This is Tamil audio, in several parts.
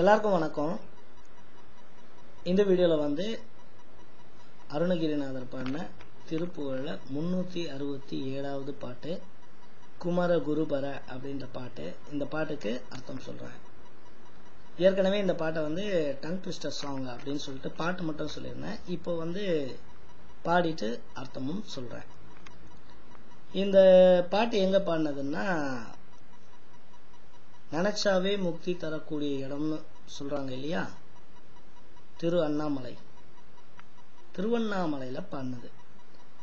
எல்லாருக்கும் வணக்கம். இந்த வீடியோல வந்து அருணகிரிநாதர் பாடின திருப்புகழ்ல 367வது பாட்டு குமர குருபர அப்படின்ற பாட்டு. இந்த பாட்டுக்கு அர்த்தம் சொல்றேன். ஏற்கனவே இந்த பாட்டை வந்து டங் ட்விஸ்டர் சாங் அப்படின்னு சொல்லிட்டு பாட்டு மட்டும் சொல்லியிருந்தேன். இப்போ வந்து பாடிட்டு அர்த்தமும் சொல்றேன். இந்த பாட்டு எங்க பாடினதுன்னா, நினைச்சாவே முக்தி தரக்கூடிய இடம்னு சொல்றாங்க இல்லையா, திருவண்ணாமலையில பாடினது.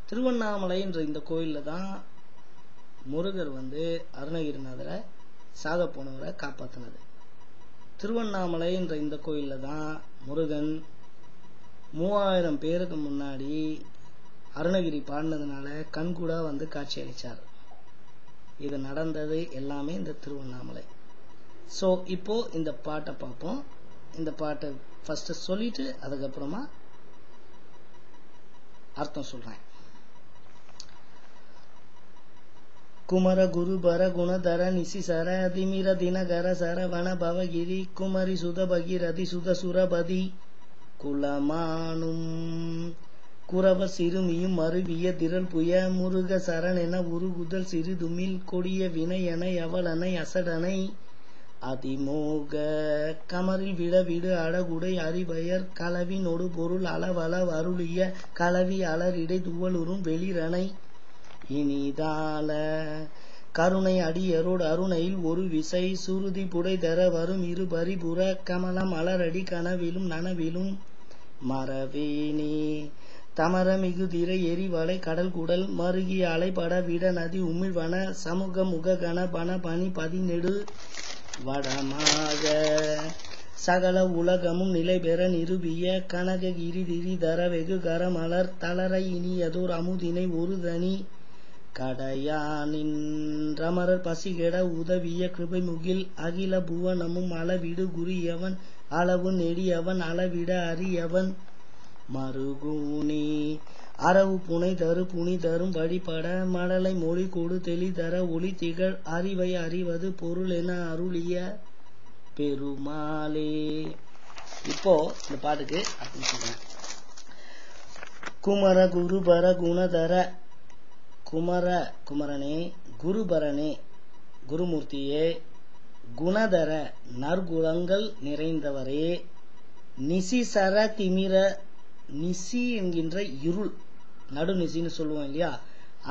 திருவண்ணாமலைன்ற இந்த கோயில்ல தான் முருகர் வந்து அருணகிரிநாதரை சாக போனவரை காப்பாத்தினது. திருவண்ணாமலைன்ற இந்த கோயில்ல தான் முருகன் 3000 பேருக்கு முன்னாடி அருணகிரி பாடினதுனால கண்கூடா வந்து காட்சி அளிச்சார். இது நடந்தது எல்லாமே இந்த திருவண்ணாமலை. ஸோ இப்போ இந்த பாட்டை பார்ப்போம். இந்த பாட்டை ஃபர்ஸ்ட் சொல்லிட்டு அதுக்கப்புறமா அர்த்தம் சொல்றேன். குமர குருபர குணதர நிசிசர அதிமிர தினகர சரவண பவகிரி குமரி சுத பகிரதி சுத சுரபதி குலமானும் குரவ சிறுமியும் மருவிய திரள் புய முருக சரணென உருகுதல் சிறிதுமில் கொடிய வினையனை அவளனை அசடனை அதிமோக கமரில் விடவிடு அழகுடை அறிவயர் களவினொடு பொருள் அளவள அருளிய களவி அலரிடை துவலுறும் வெளிரனை இனிதால கருணை அடியரோடு அருணையில் ஒரு விசை சுருதி புடை தர வரும் இரு பரிபுற கமலம் அலரடி கனவிலும் நனவிலும் மரவேணி தமர மிகுதிரை எரிவளை கடல் குடல் மருகி அலைபட விட நதி உமிழ்வன சமூக முக கன பன பனி பதினெடு வடமாக சகல உலகமும் நிலை பெற நிருபிய கனக கிரிதிரி தர வெகு கரமலர் தளர இனியதோர் அமுதினை ஒரு தனி கடையானின் ரமரர் பசிகெட உதவிய கிருபை முகில் அகில புவனமும் அளவிடு குறியவன் அளவு நெடியவன் அளவிட அறியவன் மருகூனி அரவு புனை தரு புனி தரும் வழிபட மடலை மொழி கொடு தெளி தர ஒளி திகழ் அறிவை அறிவது பொருள் என அருளிய பெருமாளே. இப்போ இந்த பாட்டுக்கு அப்படின்னு சொல்றேன். குமர குருபர குணதர குமரனே குருபரனே குருமூர்த்தியே குணதர நற்குணங்கள் நிறைந்தவரே நிசிசர திமிர நிசி என்கின்ற இருள் நடுநிசின்னு சொல்லுவோம் இல்லையா,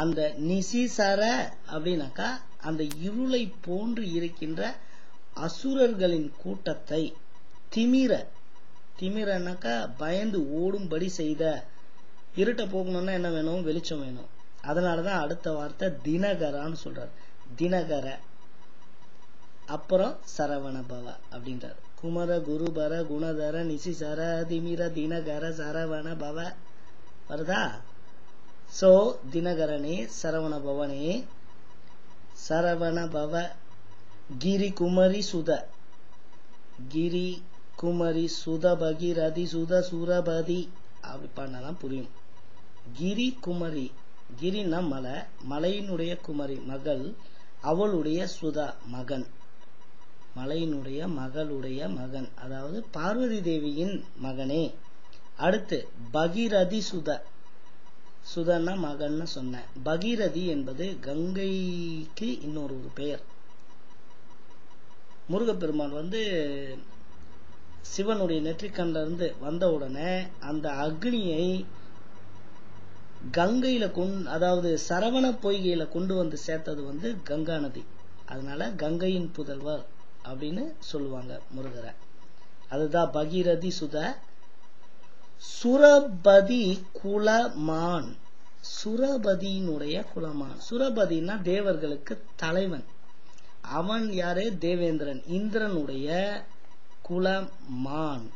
அந்த நிசிசர அப்படின்னாக்கா அந்த இருளை போன்று இருக்கின்ற அசுரர்களின் கூட்டத்தை திமிரனாக்கா பயந்து ஓடும்படி செய்த. இருட்ட போகணும்னா என்ன வேணும்? வெளிச்சம் வேணும். அதனாலதான் அடுத்த வார்த்தை தினகரான்னு சொல்றாரு. தினகர அப்புறம் சரவண பவ அப்படின்றார். குமர குருபர குணதர நிசிசர திமிர தினகர சரவண பவ வருதா? சோ தினகரனே சரவண பவனே சரவண பவ கிரி குமரி சுத பகிரதி சுத சுரபதி அப்படி பண்ணலாம் புரியும். கிரி குமரி, கிரினா மலை, மலையினுடைய குமரி மகள், அவளுடைய சுதா மகன், மலையினுடைய மகளுடைய மகன், அதாவது பார்வதி தேவியின் மகனே. அடுத்து பகிரதி சுதன்னா மகன்னு சொன்ன. பகிரதி என்பது கங்கைக்கு இன்னொரு பெயர். முருகப்பெருமான் வந்து சிவனுடைய நெற்றிக்கண்ல இருந்து வந்த உடனே அந்த அக்னியை கங்கையில அதாவது சரவண பொய்கையில கொண்டு வந்து சேர்த்தது வந்து கங்கா நதி. அதனால கங்கையின் புதல்வர் அப்படின்னு சொல்லுவாங்க முருகரை. அதுதான் பகீரதி சுத. சுரபதி குலமான், சுரபதியினுடைய குலமான். சுரபதினா தேவர்களுக்கு தலைவன். அவன் யாரு? தேவேந்திரன், இந்திரனுடைய குலமான்,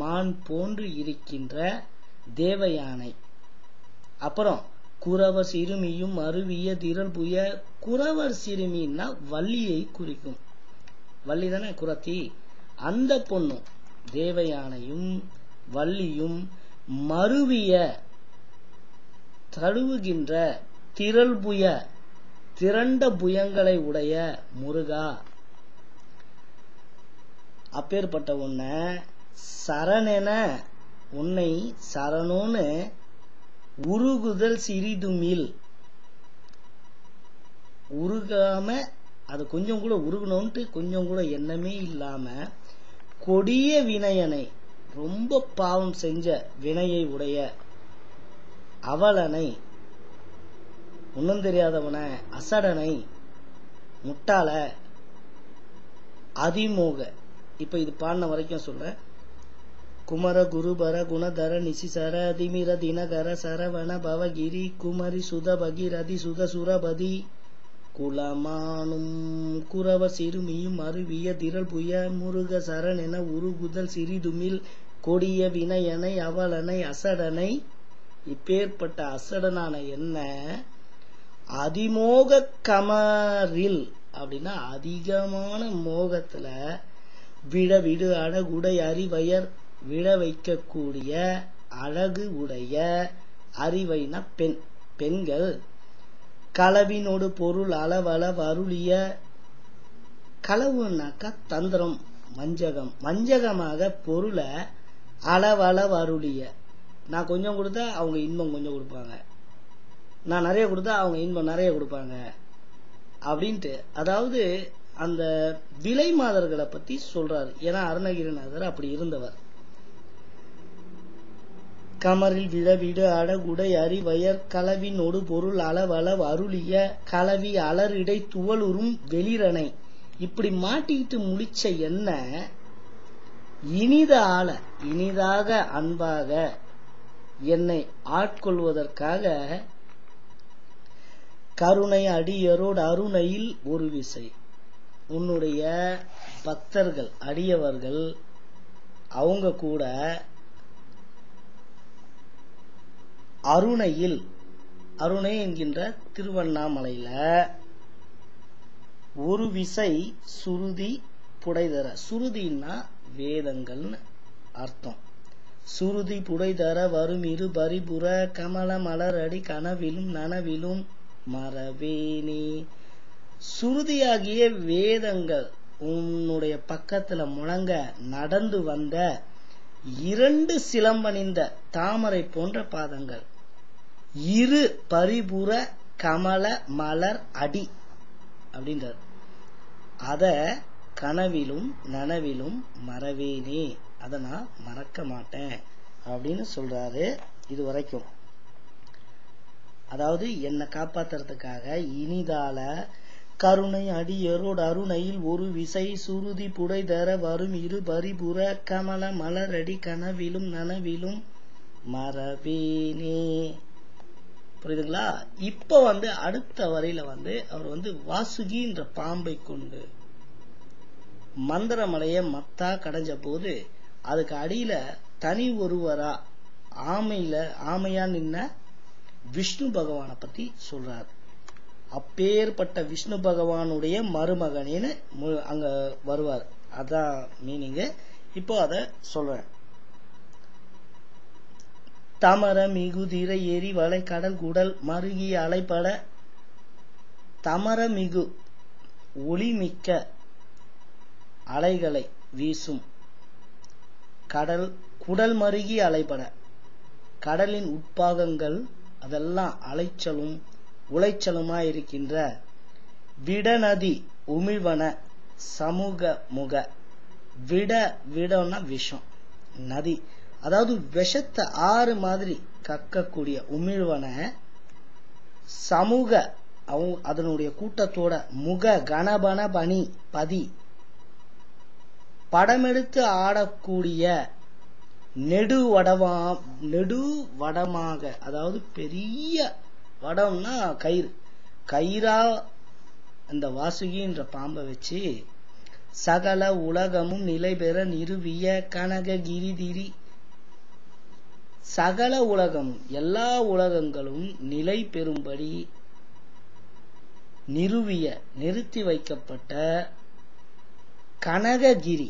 மான் போன்று இருக்கின்ற தேவயானை. அப்புறம் குரவர் சிறுமியும் அருவிய திரள் புய. குரவர் சிறுமின்னா வள்ளியை குறிக்கும். வள்ளி தானே குரத்தி. அந்த பொண்ணும் தேவயானையும் வள்ளியும் மருவிய தழுவுகின்ற திரள் புய திரண்ட புயங்களை உடைய முருகா. அப்பேற்பட்ட உன்னை சரணென உன்னை சரணோன்னு உருகுதல் சிறிதுமில், உருகாம அது கொஞ்சம் கூட உருகணும்ட்டு கொஞ்சம் கூட எண்ணமே இல்லாம கொடிய வினையனை, ரொம்ப பாவம் செஞ்ச வினையை உடைய அவலனை, ஒன்னும் தெரியாதவனை, அசடனை, முட்டாள, அதிமோக. இப்ப இது பாடின வரைக்கும் சொல்ற. குமர குருபர குணதர நிசிசர அதிமிர தினகர சரவண பவகிரி குமரி சுத பகிரதி சுத சுரபதி குலமானும் குரவ சிறுமியும் அருவிய திரள் புய முருக சரண் என உருகுதல் சிறிதுமில் கொடிய வினையனை அவலனை அசடனை. இப்பேற்பட்ட அசடனான என்ன அதிமோக கமரில் அப்படின்னா அதிகமான மோகத்துல விட விடு அழகுடை அறிவயர், விட வைக்கக்கூடிய அழகு உடைய, அறிவைனா பெண், பெண்கள், களவினோடு பொருள் அளவளவு அருளிய, களவுனாக்கா தந்திரம், வஞ்சகம், வஞ்சகமாக பொருளை அளவளவு அருளிய. நான் கொஞ்சம் கொடுத்தா அவங்க இன்பம் கொஞ்சம் கொடுப்பாங்க, நான் நிறைய கொடுத்தா அவங்க இன்பம் நிறைய கொடுப்பாங்க அப்படின்ட்டு. அதாவது அந்த விலை மாதர்களை பத்தி சொல்றாரு. ஏன்னா அருணகிரிநாதர் அப்படி இருந்தவர். கமரில் விழவிடு அழகுடை அறிவயர், களவினோடு பொருள் அளவளவு அருளிய, களவி அலரிடை துவலுறும் வெளிரனை. இப்படி மாட்டிக்கிட்டு முழிச்ச என்ன இனிதால, இனிதாக அன்பாக என்னை ஆட்கொள்வதற்காக கருணை அடியரோடு அருணையில் ஒரு விசை. உன்னுடைய பக்தர்கள் அடியவர்கள் அவங்க கூட அருணையில், அருணை என்கின்ற திருவண்ணாமலையில ஒரு விசை சுருதி புடைதர. சுருதின்னா வேதங்கள்னு அர்த்தம். சுருதி புடைதர வரும் இரு பரிபுற கமல மலரடி கனவிலும் நனவிலும் மரவேணி. சுருதியாகிய வேதங்கள் உன்னுடைய பக்கத்துல முழங்க நடந்து வந்த இரண்டு சிலம்பணிந்த தாமரை போன்ற பாதங்கள், இரு பரிபுற கமல மலர் அடி அப்படின்றார். அத கனவிலும் நனவிலும் மறவேனே, அதை நான் மறக்க மாட்டேன் அப்படின்னு சொல்றாரு. இது வரைக்கும் அதாவது என்னை காப்பாத்துறதுக்காக இனிதால கருணை அடியரோடு அருணையில் ஒரு விசை சுருதி புடைதர வரும் இரு பரிபுற கமல மலரடி கனவிலும் நனவிலும் மறவேனே. புரியுதுங்களா? இப்ப அடுத்த வரையில அவர் வாசுகின்ற பாம்பை கொண்டு மந்திரமலைய மத்தா கடைஞ்ச போது அதுக்கு அடியில தனி ஒருவரா ஆமையா நின்ன விஷ்ணு பகவானை பத்தி சொல்றார். அப்பேற்பட்ட விஷ்ணு பகவானுடைய மருமகனேன்னு அங்க வருவார். அதான் மீனிங். இப்போ அத சொல்றேன். தமர மிகுதிர எரி வளை கடல் குடல் மருகி அலைப்பட, தமர மிகு ஒளிமிக்க அலைகளை வீசும் கடல் குடல் மருகி அலைப்பட, கடலின் உட்பாகங்கள் அதெல்லாம் அலைச்சலும் உளைச்சலுமாயிருக்கின்ற விடநதி உமிழ்வன சமூக முக. விடம்னா விஷம், நதி அதாவது விஷத்தை ஆறு மாதிரி கக்கக்கூடிய உமிழ்வன சமூக அதனுடைய கூட்டத்தோட முக கணபன பனி பதி படமெடுத்து ஆடக்கூடிய நெடுவடமாக, அதாவது பெரிய வடம்னா கயிறா இந்த வாசுகின்ற பாம்பை வச்சு சகல உலகமும் நிலை பெற நிறுவிய கனககிரிதிரி. சகல உலகமும் எல்லா உலகங்களும் நிலை பெறும்படி நிறுத்தி வைக்கப்பட்ட கனககிரி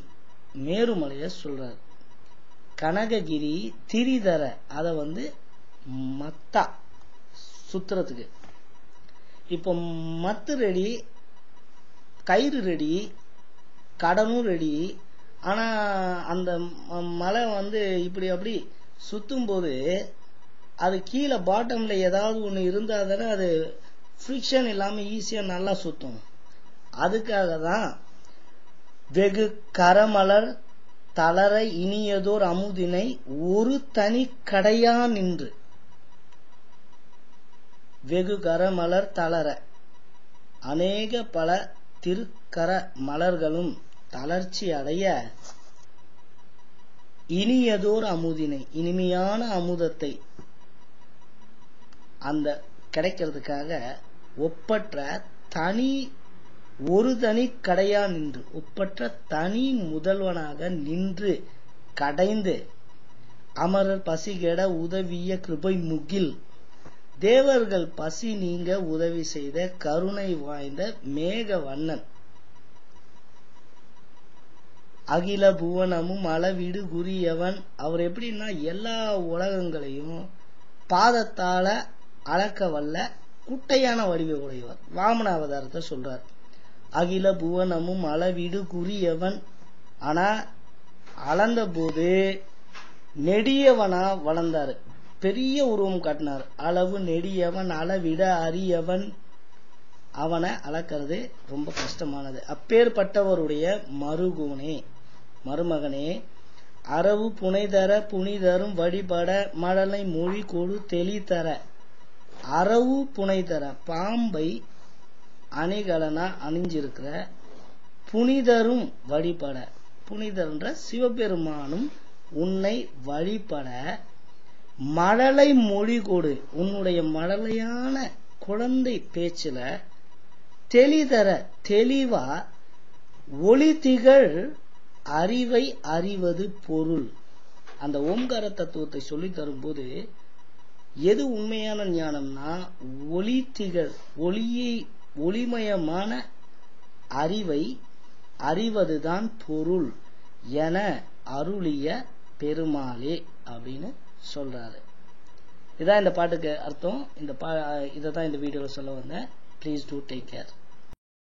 மேருமலைய சொல்றார். கனககிரி திரிதர, அத மத்தா சுத்துறதுக்கு. இப்போ மத்து ரெடி, கயிறு ரெடி, கடனும் ரெடி, ஆனா அந்த மலை வந்து இப்படி அப்படி சுத்தும் போது அது கீழே பாட்டம்ல ஏதாவது ஒண்ணு இருந்தா தானே அது ஃப்ரிக்ஷன் இல்லாம ஈஸியா நல்லா சுத்தும். அதுக்காக தான் வெகு கரமலர் தளர இனியதோர் அமுதினை ஒரு தனி கடையா நின்று. வெகு கரமலர் தளர அநேக பல திருக்கர மலர்களும் தளர்ச்சி அடைய இனியதோர் அமுதினை இனிமையான அமுதத்தை அந்த கிடைக்கிறதுக்காக ஒப்பற்ற தனி ஒரு தனி கடையா நின்று ஒப்பற்ற தனி முதல்வனாக நின்று கடைந்து அமரர் பசிகெட உதவிய கிருபை முகில் தேவர்கள் பசி நீங்க உதவி செய்த கருணை வாய்ந்த மேக வண்ணன் அகில புவனமும் அளவிடு குறியவன். அவர் எப்படின்னா எல்லா உலகங்களையும் பாதத்தால அளக்க வல்ல குட்டையான வடிவை உடையவர். வாமன அவதாரத்தை சொல்றார். அகில புவனமும் அளவிடு குறியவன். ஆனா அளந்த போது நெடியவனா வளர்ந்தாரு, பெரிய உருவம் காட்டினார். அளவு நெடியவன் அளவிட அரியவன். அவனை அளக்கிறது ரொம்ப கஷ்டமானது. அப்பேற்பட்டவருடைய மருமகனே அரவு புனைதர புனிதரும் வழிபட மழலை மொழி கொடு தெளிதர. அரவு புனைதர பாம்பை அணிகலனா அணிஞ்சிருக்கிற புனிதரும் வழிபட, புனிதர்ன்ற சிவபெருமானும் உன்னை வழிபட மழலை மொழி கொடு, உன்னுடைய மழலையான குழந்தை பேச்சுல தெளிதர தெளிவா ஒளி திகழ் அறிவை அறிவது பொருள். அந்த ஓம்கார தத்துவத்தை சொல்லி தரும்போது எது உண்மையான ஞானம்னா ஒளி திகழ் ஒளிமயமான அறிவை அறிவதுதான் பொருள் என அருளிய பெருமாளே அப்படின்னு சொல்றாரு. இதான் இந்த பாட்டுக்கு அர்த்தம். இதை தான் இந்த வீடியோல சொல்ல வந்தேன். Please do take care.